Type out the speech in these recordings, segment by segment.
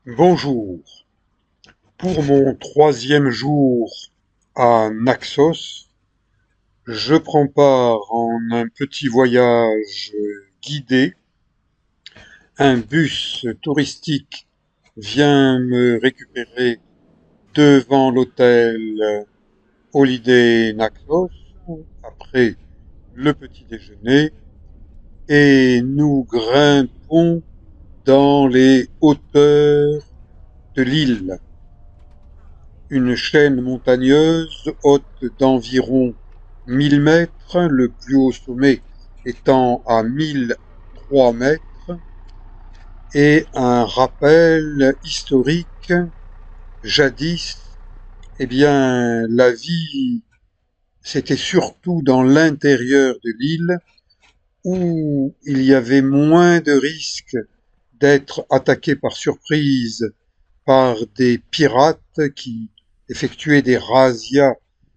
Bonjour. Pour mon troisième jour à Naxos, je prends part en un petit voyage guidé. Un bus touristique vient me récupérer devant l'hôtel Holiday Naxos après le petit déjeuner et nous grimpons dans les hauteurs de l'île. Une chaîne montagneuse haute d'environ 1000 mètres, le plus haut sommet étant à 1003 mètres, et un rappel historique. Jadis, eh bien, la vie, c'était surtout dans l'intérieur de l'île où il y avait moins de risques d'être attaqué par surprise par des pirates qui effectuaient des razzias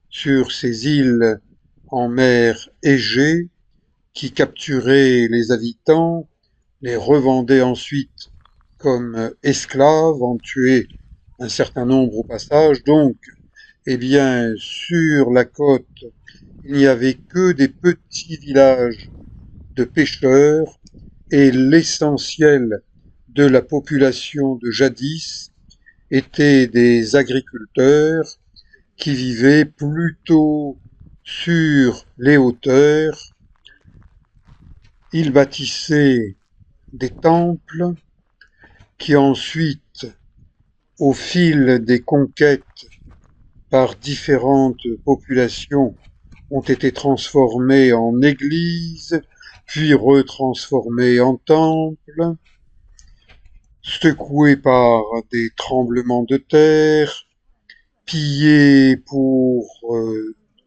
sur ces îles en mer Égée, qui capturaient les habitants, les revendaient ensuite comme esclaves, en tuaient un certain nombre au passage. Donc, eh bien, sur la côte, il n'y avait que des petits villages de pêcheurs et l'essentiel de la population de jadis étaient des agriculteurs qui vivaient plutôt sur les hauteurs. Ils bâtissaient des temples qui ensuite, au fil des conquêtes par différentes populations, ont été transformés en églises, puis retransformés en temples, secoués par des tremblements de terre, pillés pour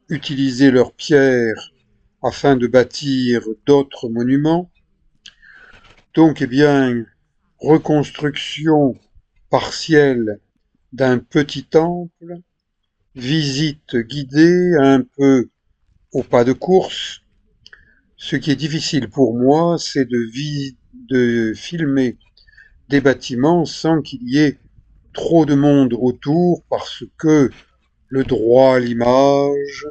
utiliser leurs pierres afin de bâtir d'autres monuments. Donc, eh bien, reconstruction partielle d'un petit temple, visite guidée un peu au pas de course. Ce qui est difficile pour moi, c'est de filmer des bâtiments sans qu'il y ait trop de monde autour parce que le droit à l'image,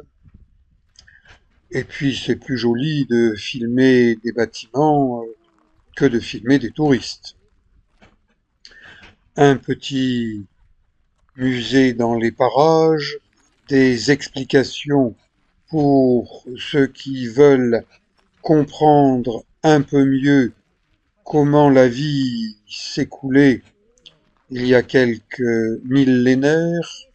et puis c'est plus joli de filmer des bâtiments que de filmer des touristes. Un petit musée dans les parages, des explications pour ceux qui veulent comprendre un peu mieux comment la vie s'écoulait il y a quelques millénaires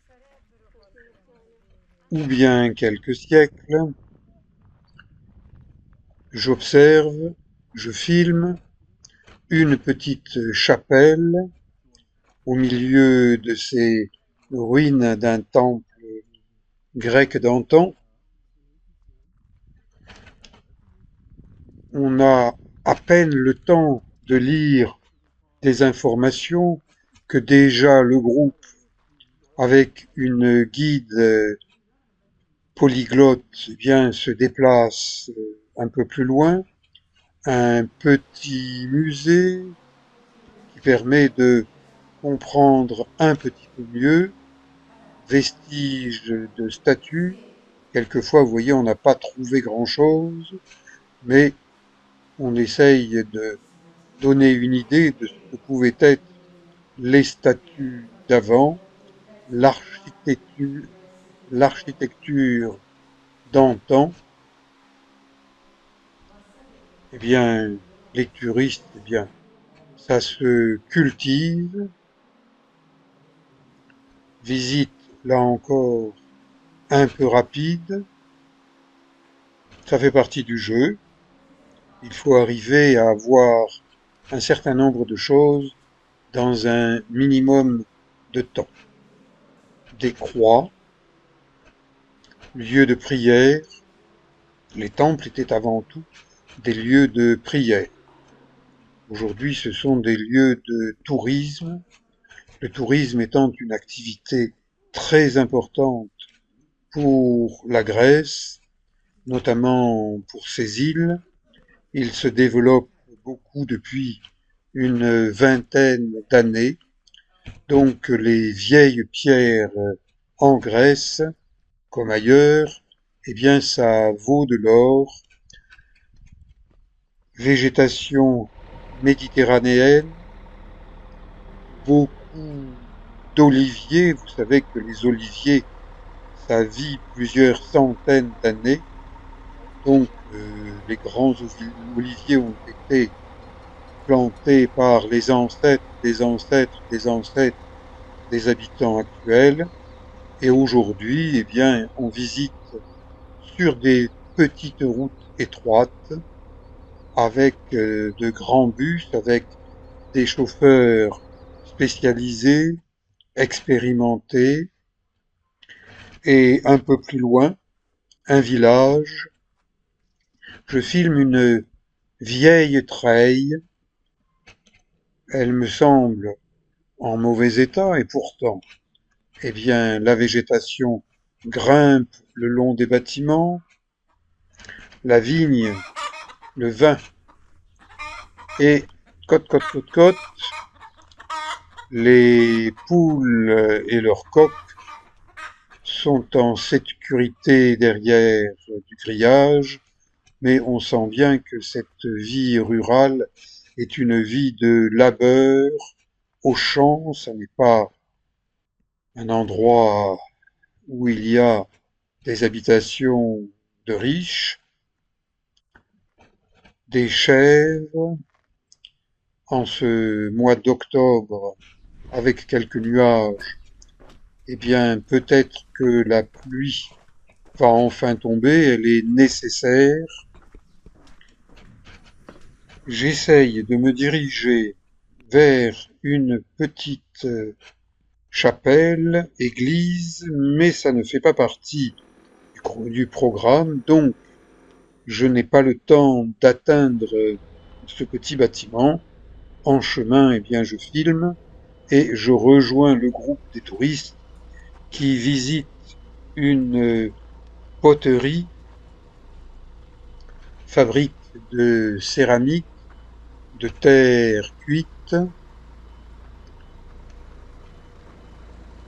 ou bien quelques siècles. J'observe, je filme une petite chapelle au milieu de ces ruines d'un temple grec d'antan. On a à peine le temps de lire des informations que déjà le groupe, avec une guide polyglotte, eh bien, se déplace un peu plus loin. Un petit musée qui permet de comprendre un petit peu mieux, vestiges de statues. Quelquefois, vous voyez, on n'a pas trouvé grand-chose, mais on essaye de donner une idée de ce que pouvaient être les statues d'avant, l'architecture, l'architecture d'antan. Eh bien, les touristes, eh bien, ça se cultive, visite, là encore, un peu rapide. Ça fait partie du jeu. Il faut arriver à avoir un certain nombre de choses dans un minimum de temps. Des croix, lieux de prière. Les temples étaient avant tout des lieux de prière. Aujourd'hui, ce sont des lieux de tourisme. Le tourisme étant une activité très importante pour la Grèce, notamment pour ses îles. Il se développe beaucoup depuis une vingtaine d'années. Donc les vieilles pierres en Grèce, comme ailleurs, eh bien ça vaut de l'or. Végétation méditerranéenne, beaucoup d'oliviers. Vous savez que les oliviers, ça vit plusieurs centaines d'années. Donc les grands oliviers ont été plantés par les ancêtres des ancêtres des ancêtres des habitants actuels. Et aujourd'hui, eh bien, on visite sur des petites routes étroites avec de grands bus, avec des chauffeurs spécialisés, expérimentés, et un peu plus loin, un village. Je filme une vieille treille. Elle me semble en mauvais état et pourtant, eh bien, la végétation grimpe le long des bâtiments, la vigne, le vin et côte, côte, côte, côte, les poules et leurs coqs sont en sécurité derrière du grillage, mais on sent bien que cette vie rurale est une vie de labeur au champ. Ça n'est pas un endroit où il y a des habitations de riches, des chèvres. En ce mois d'octobre, avec quelques nuages, eh bien, peut-être que la pluie va enfin tomber, elle est nécessaire. J'essaye de me diriger vers une petite chapelle, église, mais ça ne fait pas partie du programme, donc je n'ai pas le temps d'atteindre ce petit bâtiment. En chemin, eh bien, je filme et je rejoins le groupe des touristes qui visitent une poterie, fabrique de céramique, de terre cuite,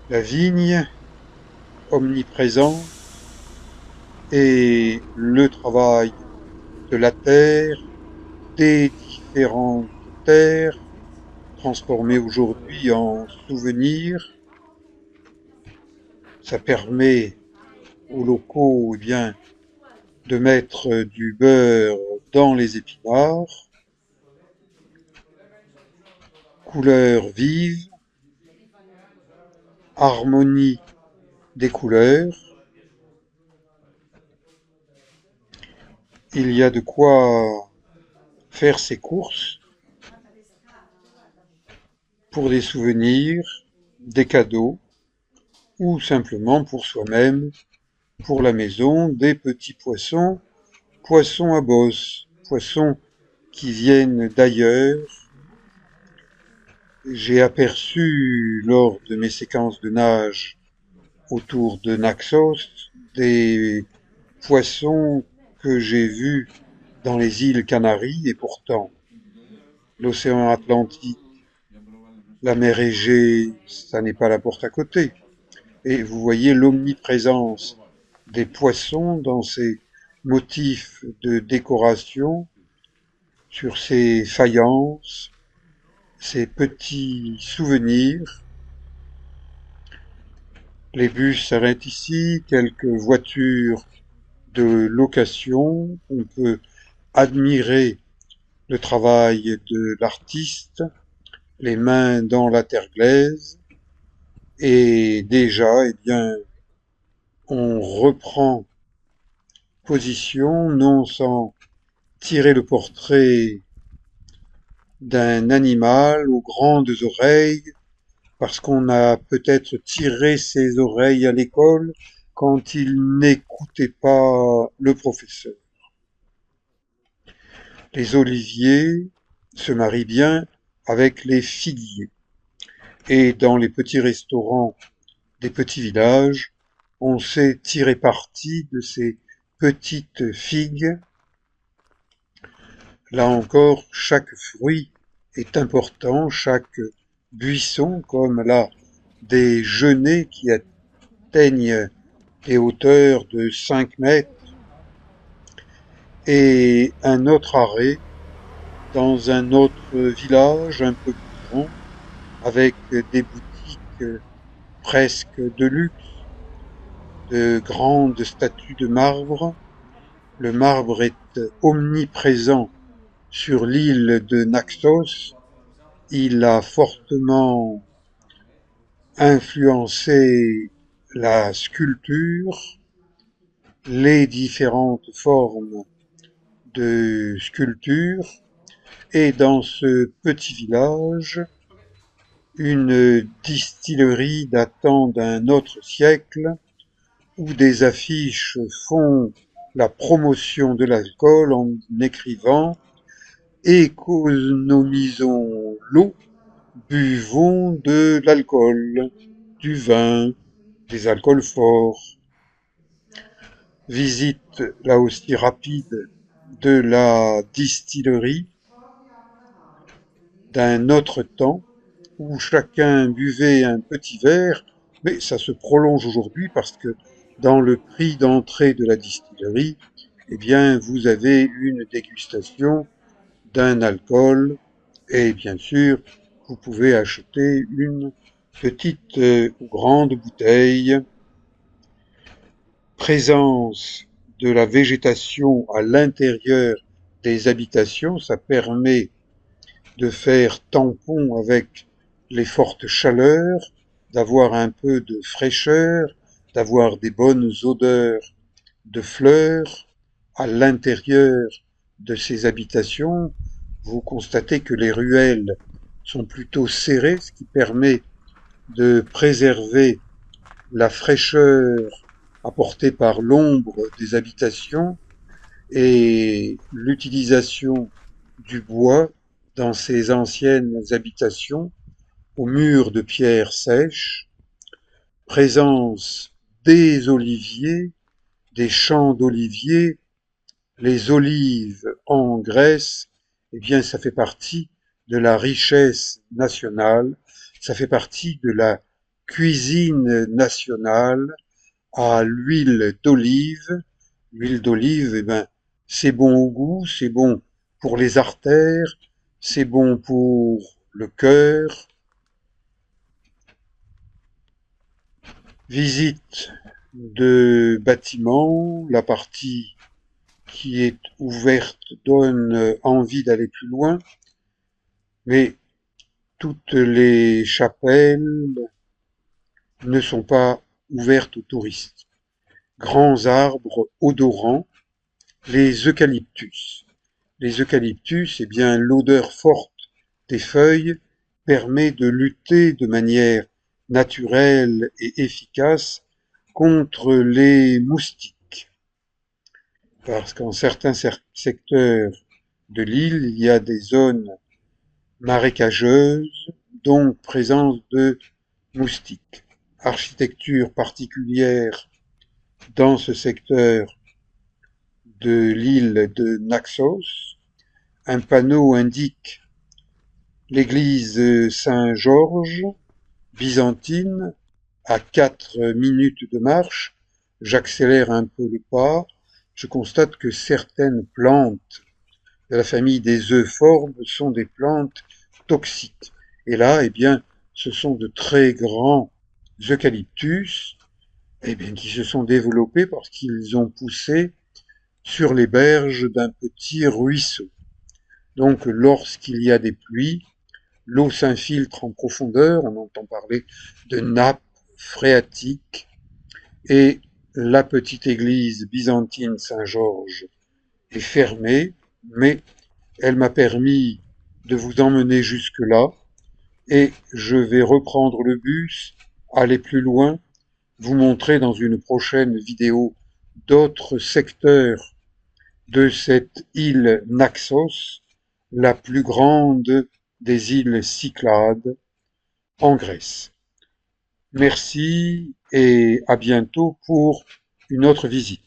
la vigne omniprésente et le travail de la terre, des différentes terres transformées aujourd'hui en souvenirs. Ça permet aux locaux, eh bien, de mettre du beurre dans les épinards, couleurs vives, harmonie des couleurs. Il y a de quoi faire ses courses pour des souvenirs, des cadeaux, ou simplement pour soi-même, pour la maison, des petits poissons, poissons à bosse, poissons qui viennent d'ailleurs. J'ai aperçu lors de mes séquences de nage autour de Naxos des poissons que j'ai vus dans les îles Canaries et pourtant l'océan Atlantique, la mer Égée, ça n'est pas la porte à côté. Et vous voyez l'omniprésence des poissons dans ces motifs de décoration, sur ces faïences, ces petits souvenirs. Les bus s'arrêtent ici, quelques voitures de location. On peut admirer le travail de l'artiste, les mains dans la terre glaise. Et déjà, eh bien, on reprend position, non sans tirer le portrait d'un animal aux grandes oreilles, parce qu'on a peut-être tiré ses oreilles à l'école quand il n'écoutait pas le professeur. Les oliviers se marient bien avec les figuiers. Et dans les petits restaurants des petits villages, on sait tirer parti de ces petites figues. Là encore, chaque fruit est important, chaque buissons, comme là des genêts qui atteignent des hauteurs de 5 mètres, et un autre arrêt dans un autre village un peu plus grand, avec des boutiques presque de luxe, de grandes statues de marbre. Le marbre est omniprésent sur l'île de Naxos. Il a fortement influencé la sculpture, les différentes formes de sculpture, et dans ce petit village, une distillerie datant d'un autre siècle, où des affiches font la promotion de l'alcool en écrivant économisons l'eau, buvons de l'alcool, du vin, des alcools forts. Visite là aussi rapide de la distillerie d'un autre temps où chacun buvait un petit verre, mais ça se prolonge aujourd'hui parce que dans le prix d'entrée de la distillerie, eh bien, vous avez une dégustation d'un alcool et bien sûr, vous pouvez acheter une petite ou grande bouteille. Présence de la végétation à l'intérieur des habitations, ça permet de faire tampon avec les fortes chaleurs, d'avoir un peu de fraîcheur, d'avoir des bonnes odeurs de fleurs à l'intérieur de ces habitations. Vous constatez que les ruelles sont plutôt serrées, ce qui permet de préserver la fraîcheur apportée par l'ombre des habitations et l'utilisation du bois dans ces anciennes habitations aux murs de pierre sèche, présence des oliviers, des champs d'oliviers. Les olives en Grèce, eh bien, ça fait partie de la richesse nationale, ça fait partie de la cuisine nationale à l'huile d'olive. L'huile d'olive, eh ben, c'est bon au goût, c'est bon pour les artères, c'est bon pour le cœur. Visite de bâtiments, la partie qui est ouverte donne envie d'aller plus loin, mais toutes les chapelles ne sont pas ouvertes aux touristes. Grands arbres odorants, les eucalyptus. Les eucalyptus, eh bien, l'odeur forte des feuilles permet de lutter de manière naturelle et efficace contre les moustiques. Parce qu'en certains secteurs de l'île, il y a des zones marécageuses, donc présence de moustiques. Architecture particulière dans ce secteur de l'île de Naxos. Un panneau indique l'église Saint-Georges, byzantine, à 4 minutes de marche. J'accélère un peu le pas. Je constate que certaines plantes de la famille des euphorbes sont des plantes toxiques. Et là, eh bien, ce sont de très grands eucalyptus, eh bien, qui se sont développés parce qu'ils ont poussé sur les berges d'un petit ruisseau. Donc, lorsqu'il y a des pluies, l'eau s'infiltre en profondeur, on entend parler de nappes phréatiques, et la petite église byzantine Saint-Georges est fermée, mais elle m'a permis de vous emmener jusque-là, et je vais reprendre le bus, aller plus loin, vous montrer dans une prochaine vidéo d'autres secteurs de cette île Naxos, la plus grande des îles Cyclades en Grèce. Merci et à bientôt pour une autre visite.